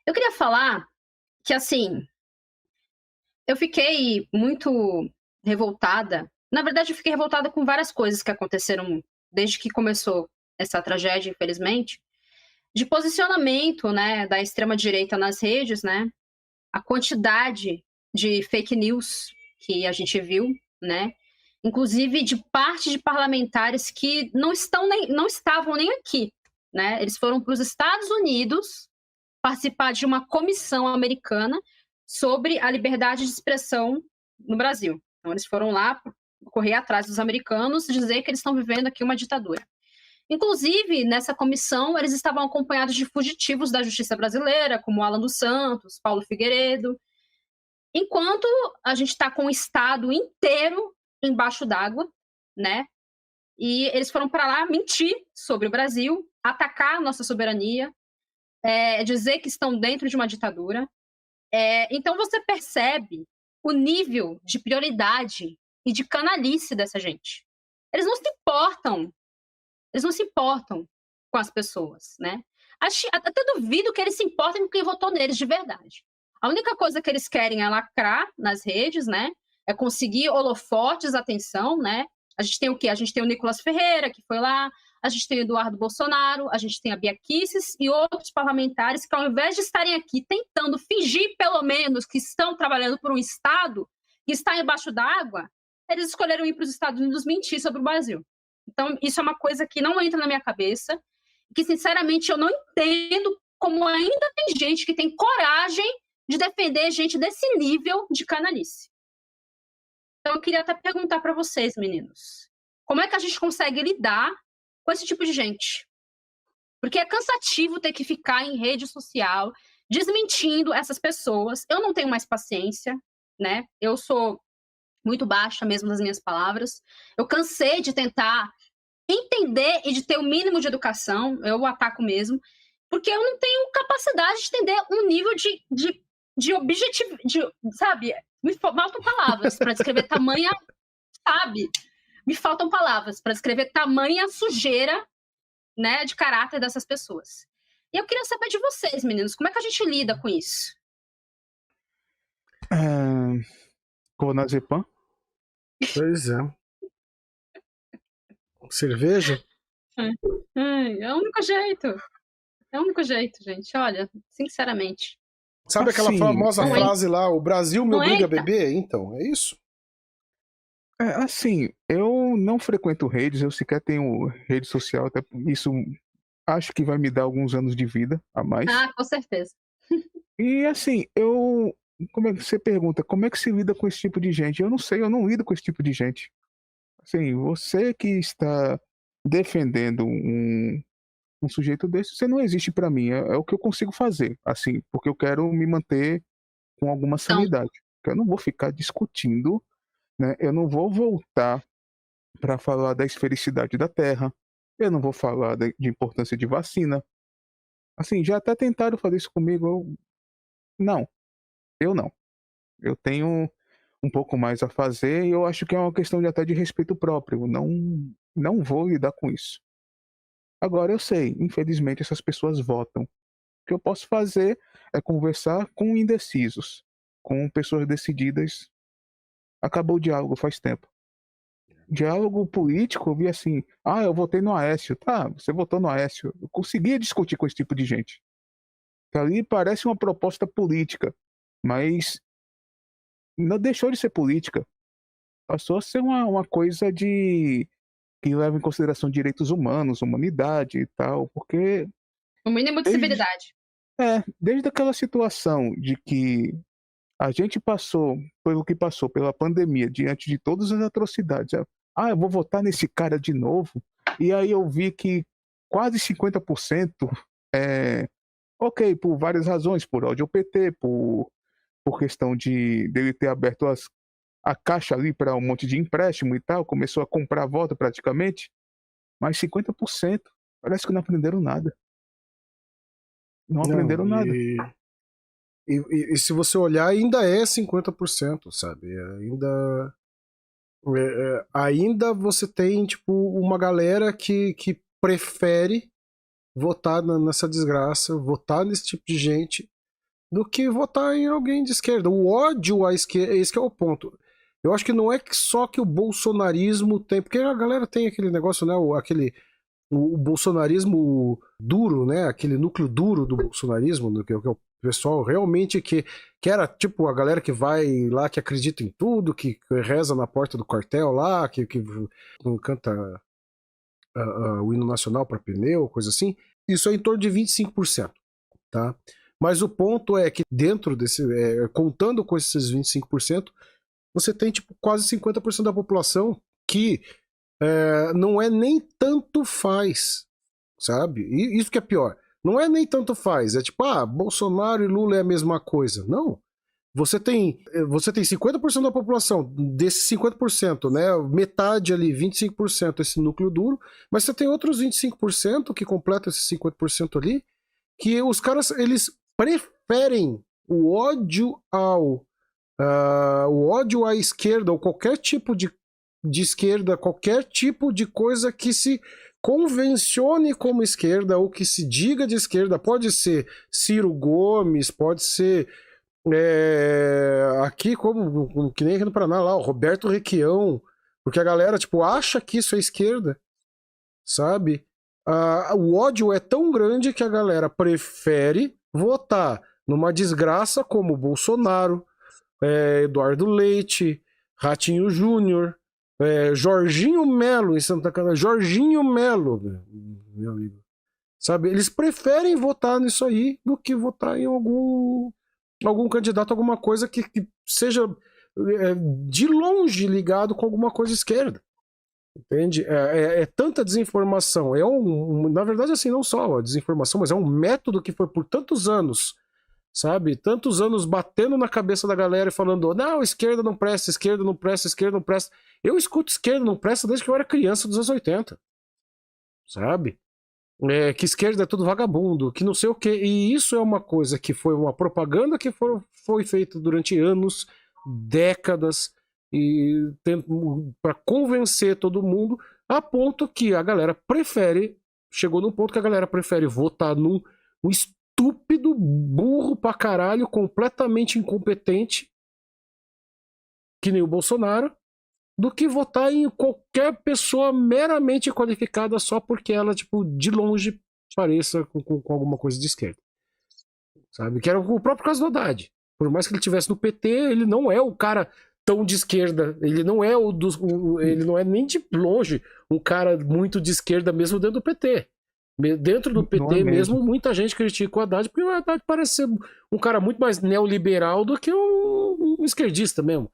Eu queria falar que, assim, eu fiquei muito revoltada. Na verdade, eu fiquei revoltada com várias coisas que aconteceram desde que começou essa tragédia, infelizmente, de posicionamento, né, da extrema-direita nas redes, né, a quantidade de fake news que a gente viu, né, inclusive de parte de parlamentares que não estavam nem aqui, né, eles foram para os Estados Unidos participar de uma comissão americana sobre a liberdade de expressão no Brasil. Então, eles foram lá correr atrás dos americanos, dizer que eles estão vivendo aqui uma ditadura. Inclusive, nessa comissão, eles estavam acompanhados de fugitivos da justiça brasileira, como Alan dos Santos, Paulo Figueiredo, enquanto a gente está com o Estado inteiro embaixo d'água, né? E eles foram para lá mentir sobre o Brasil, atacar a nossa soberania, dizer que estão dentro de uma ditadura. Então você percebe o nível de prioridade e de canalice dessa gente. Eles não se importam, eles não se importam com as pessoas, né? Até duvido que eles se importem com quem votou neles de verdade. A única coisa que eles querem é lacrar nas redes, né? É conseguir holofotes, atenção, né? A gente tem o quê? A gente tem o Nicolas Ferreira, que foi lá, a gente tem o Eduardo Bolsonaro, a gente tem a Bia Kicis e outros parlamentares que, ao invés de estarem aqui tentando fingir, pelo menos, que estão trabalhando por um Estado que está embaixo d'água, eles escolheram ir para os Estados Unidos mentir sobre o Brasil. Então, isso é uma coisa que não entra na minha cabeça, que, sinceramente, eu não entendo como ainda tem gente que tem coragem de defender gente desse nível de canalice. Então, eu queria até perguntar para vocês, meninos, como é que a gente consegue lidar com esse tipo de gente? Porque é cansativo ter que ficar em rede social desmentindo essas pessoas. Eu não tenho mais paciência, né? Eu sou muito baixa mesmo nas minhas palavras. Eu cansei de tentar entender e de ter o mínimo de educação, eu ataco mesmo, porque eu não tenho capacidade de entender um nível de objetivo, sabe? Me faltam palavras para descrever tamanha, sabe? Me faltam palavras para descrever tamanha sujeira, né, de caráter dessas pessoas. E eu queria saber de vocês, meninos, como é que a gente lida com isso? Clonazepam? Pois é. Cerveja? É o único jeito. É o único jeito, gente. Olha, sinceramente. Sabe aquela Assim, famosa frase lá, o Brasil me Não obriga a entra. beber? Então, é isso. assim, eu não frequento redes, eu sequer tenho rede social, até isso acho que vai me dar alguns anos de vida a mais. Ah, com certeza. E assim, como é que você pergunta, como é que se lida com esse tipo de gente? Eu não sei, eu não lido com esse tipo de gente. Assim, você que está defendendo um sujeito desse, você não existe pra mim. É o que eu consigo fazer, assim, porque eu quero me manter com alguma Então, sanidade. Eu não vou ficar discutindo, né? Eu não vou voltar para falar da esfericidade da Terra. Eu não vou falar de importância de vacina. Assim, já até tentaram fazer isso comigo. Não, eu não. Eu tenho um pouco mais a fazer e eu acho que é uma questão de até de respeito próprio. Não vou lidar com isso. Agora eu sei, infelizmente essas pessoas votam. O que eu posso fazer é conversar com indecisos, com pessoas decididas. Acabou o diálogo faz tempo. Diálogo político, eu vi assim, eu votei no Aécio. Tá, você votou no Aécio. Eu conseguia discutir com esse tipo de gente. Que ali parece uma proposta política, mas não deixou de ser política. Passou a ser uma coisa de que leva em consideração direitos humanos, humanidade e tal, porque o mínimo de desde, civilidade. desde aquela situação de que a gente passou pelo que passou, pela pandemia, diante de todas as atrocidades. Eu vou votar nesse cara de novo. E aí eu vi que quase 50%, ok, por várias razões, por ódio ao PT, por questão de dele ter aberto a caixa ali para um monte de empréstimo e tal, começou a comprar voto praticamente, mas 50% parece que não aprenderam nada. Não Não, aprenderam nada. e se você olhar, ainda é 50%, sabe? Ainda você tem, tipo, uma galera que prefere votar nessa desgraça, votar nesse tipo de gente, do que votar em alguém de esquerda. O ódio à esquerda, esse que é o ponto. Eu acho que não é só que o bolsonarismo tem, porque a galera tem aquele negócio, né, o bolsonarismo duro, né, aquele núcleo duro do bolsonarismo, que é o pessoal realmente que era tipo a galera que vai lá, que acredita em tudo, que reza na porta do quartel lá, que canta o hino nacional para pneu, coisa assim. Isso é em torno de 25%, tá? Mas o ponto é que dentro desse, contando com esses 25%, você tem tipo quase 50% da população que não é nem tanto faz, sabe? E isso que é pior. Não é nem tanto faz, é tipo, Bolsonaro e Lula é a mesma coisa. Não. Você tem 50% da população, desses 50%, né? Metade ali, 25%, esse núcleo duro, mas você tem outros 25% que completam esses 50% ali, que os caras, eles preferem o ódio à esquerda, ou qualquer tipo de esquerda, qualquer tipo de coisa que se convencione como esquerda, ou que se diga de esquerda. Pode ser Ciro Gomes, pode ser aqui, como que nem aqui no Paraná, lá, o Roberto Requião, porque a galera tipo, acha que isso é esquerda, sabe? O ódio é tão grande que a galera prefere votar numa desgraça como Bolsonaro, Eduardo Leite, Ratinho Júnior, Jorginho Melo em Santa Catarina. Jorginho Melo, meu amigo. Sabe? Eles preferem votar nisso aí do que votar em algum candidato, alguma coisa que seja de longe ligado com alguma coisa esquerda. Entende? É tanta desinformação. Na verdade, assim, não só a desinformação, mas é um método que foi por tantos anos, sabe? Tantos anos batendo na cabeça da galera e falando, não, esquerda não presta, esquerda não presta, esquerda não presta. Eu escuto esquerda não presta desde que eu era criança dos anos 80. Sabe? Que esquerda é tudo vagabundo, que não sei o quê. E isso é uma coisa que foi uma propaganda que foi feita durante anos, décadas, e para convencer todo mundo, a ponto que a galera chegou num ponto que a galera prefere votar num estúpido, burro pra caralho, completamente incompetente, que nem o Bolsonaro, do que votar em qualquer pessoa meramente qualificada só porque ela, tipo, de longe pareça com alguma coisa de esquerda. Sabe? Que era o próprio caso do Haddad. Por mais que ele estivesse no PT, ele não é o cara tão de esquerda. Ele não é ele não é nem de longe um cara muito de esquerda mesmo dentro do PT. Dentro do PT mesmo, muita gente critica o Haddad porque o Haddad parece ser um cara muito mais neoliberal do que um esquerdista mesmo.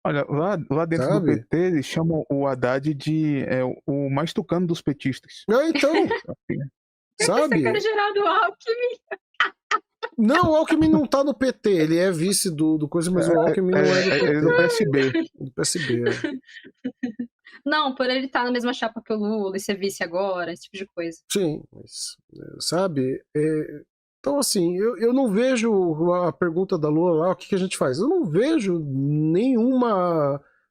Olha, lá dentro do PT, eles chamam o Haddad de o mais tucano dos petistas. Então, sabe? Secretário-geral do Alckmin. Não, o Alckmin não tá no PT, ele é vice do coisa, mas o Alckmin não é do PT. Ele é do PSB. Do PSB, Não, por ele estar na mesma chapa que o Lula e ser vice agora, esse tipo de coisa. Sim, mas, sabe? Então, assim, eu não vejo a pergunta da Lula lá, o que a gente faz? Eu não vejo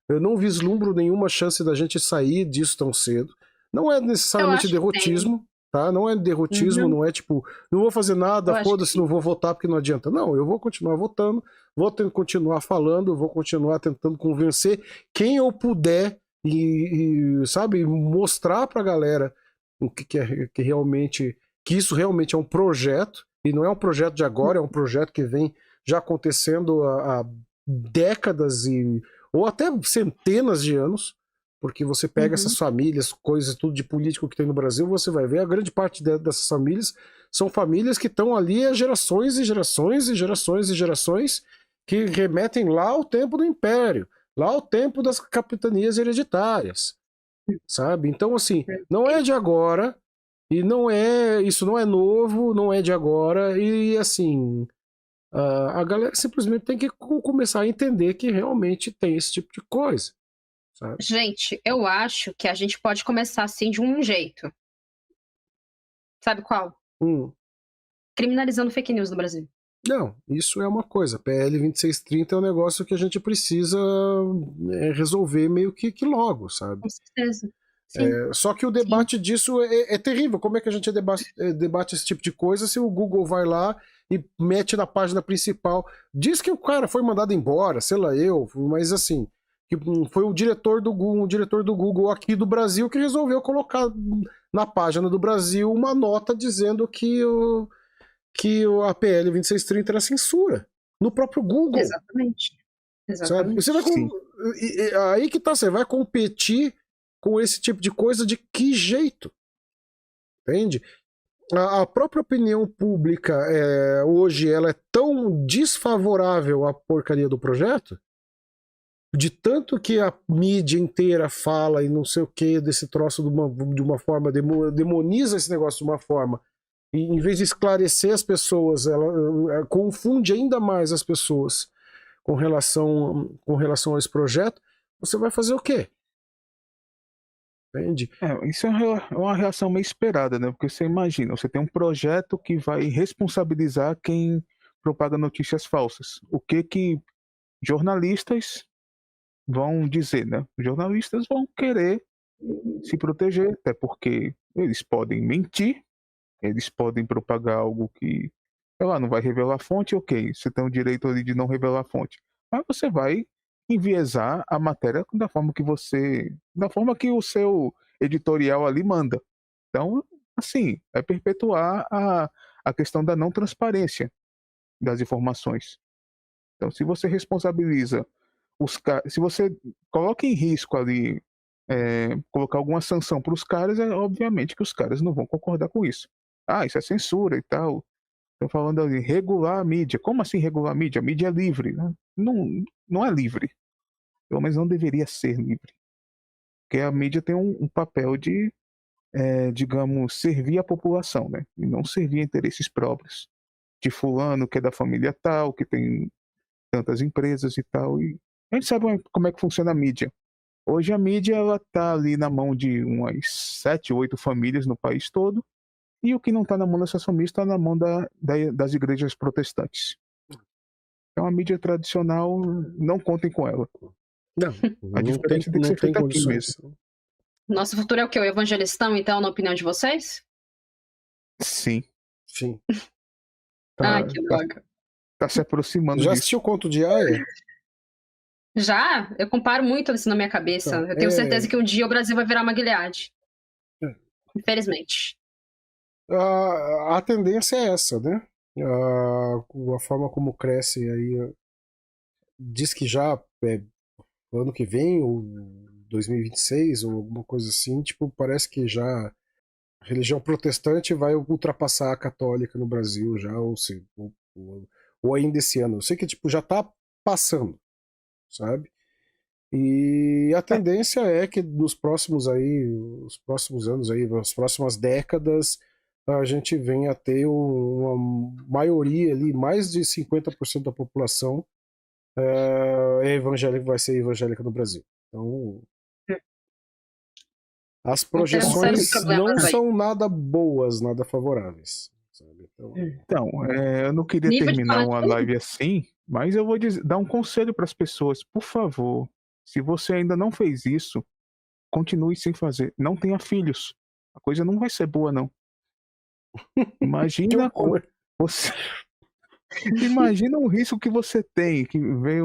eu não vislumbro nenhuma chance da gente sair disso tão cedo. Não é necessariamente derrotismo, tá? Não é derrotismo, não é tipo, não vou fazer nada, foda-se, não vou votar porque não adianta. Não, eu vou continuar votando, vou continuar falando, vou continuar tentando convencer quem eu puder e sabe, mostrar pra galera o que realmente, que isso realmente é um projeto, e não é um projeto de agora, é um projeto que vem já acontecendo há décadas ou até centenas de anos, porque você pega essas famílias, coisas tudo de político que tem no Brasil, você vai ver a grande parte dessas famílias são famílias que estão ali há gerações e gerações e gerações e gerações, que remetem lá ao tempo do Império, lá ao tempo das capitanias hereditárias, sabe? Então, assim, não é de agora, e isso não é novo, não é de agora, e assim, a galera simplesmente tem que começar a entender que realmente tem esse tipo de coisa, sabe? Gente, eu acho que a gente pode começar assim de um jeito. Sabe qual? Criminalizando fake news no Brasil. Não, isso é uma coisa. PL 2630 é um negócio que a gente precisa resolver meio que logo, sabe? Com certeza. Só que o debate disso é terrível. Como é que a gente debate esse tipo de coisa se o Google vai lá e mete na página principal. Diz que o cara foi mandado embora, sei lá eu, mas assim, que foi o diretor do Google aqui do Brasil que resolveu colocar na página do Brasil uma nota dizendo que a PL 2630 era censura. No próprio Google. Exatamente. Sabe? Você vai aí que tá, você vai competir com esse tipo de coisa de que jeito? Entende? A própria opinião pública hoje ela é tão desfavorável à porcaria do projeto, de tanto que a mídia inteira fala e não sei o que desse troço de uma forma, demoniza esse negócio de uma forma, e em vez de esclarecer as pessoas, ela confunde ainda mais as pessoas com relação a esse projeto. Você vai fazer o quê? Entende? Isso é uma reação meio esperada, né? Porque você imagina, você tem um projeto que vai responsabilizar quem propaga notícias falsas. O que jornalistas vão dizer, né? Jornalistas vão querer se proteger, até porque eles podem mentir, eles podem propagar algo que, sei lá, não vai revelar a fonte, ok, você tem o direito ali de não revelar a fonte. Mas você vai enviesar a matéria da forma que o seu editorial ali manda. Então, assim, é perpetuar a questão da não transparência das informações. Então, se você responsabiliza se você coloca em risco ali, colocar alguma sanção para os caras, obviamente que os caras não vão concordar com isso. Isso é censura e tal. Estão falando ali, regular a mídia. Como assim regular a mídia? A mídia é livre, né? Não é livre. Pelo menos não deveria ser livre. Porque a mídia tem um papel de, digamos, servir a população, né? E não servir a interesses próprios. De fulano que é da família tal, que tem tantas empresas e tal. E a gente sabe como é que funciona a mídia. Hoje a mídia ela tá ali na mão de umas 7, 8 famílias no país todo. E o que não está na mão dessas famílias está na mão das igrejas protestantes. Então a mídia tradicional, não contem com ela. Não, A diferença tem que ser feita aqui mesmo. Nosso futuro é o quê? O evangelistão, então, na opinião de vocês? Sim. Sim. Que droga. Tá se aproximando Já disso. assistiu o Conto de Aia? Já? Eu comparo muito isso na minha cabeça. Então, eu tenho certeza que um dia o Brasil vai virar uma Gilead. Infelizmente. A tendência é essa, né? A forma como cresce aí diz que já ano que vem, ou 2026, ou alguma coisa assim, tipo, parece que já a religião protestante vai ultrapassar a católica no Brasil já, ou ainda esse ano. Eu sei que tipo, já tá passando, sabe? E a tendência é que os próximos anos aí, as próximas décadas, a gente venha a ter uma maioria ali, mais de 50% da população evangélica, vai ser evangélica no Brasil. Então, as projeções não são nada boas, nada favoráveis. Sabe? Então, eu não queria terminar uma live assim, mas eu vou dar um conselho para as pessoas. Por favor, se você ainda não fez isso, continue sem fazer. Não tenha filhos. A coisa não vai ser boa, não. Imagina você... Imagina o risco que você tem, que vem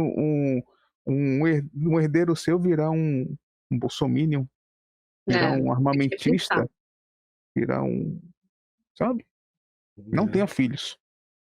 um herdeiro seu virar um bolsominion, virar um armamentista, virar um... Sabe? Não tenha filhos.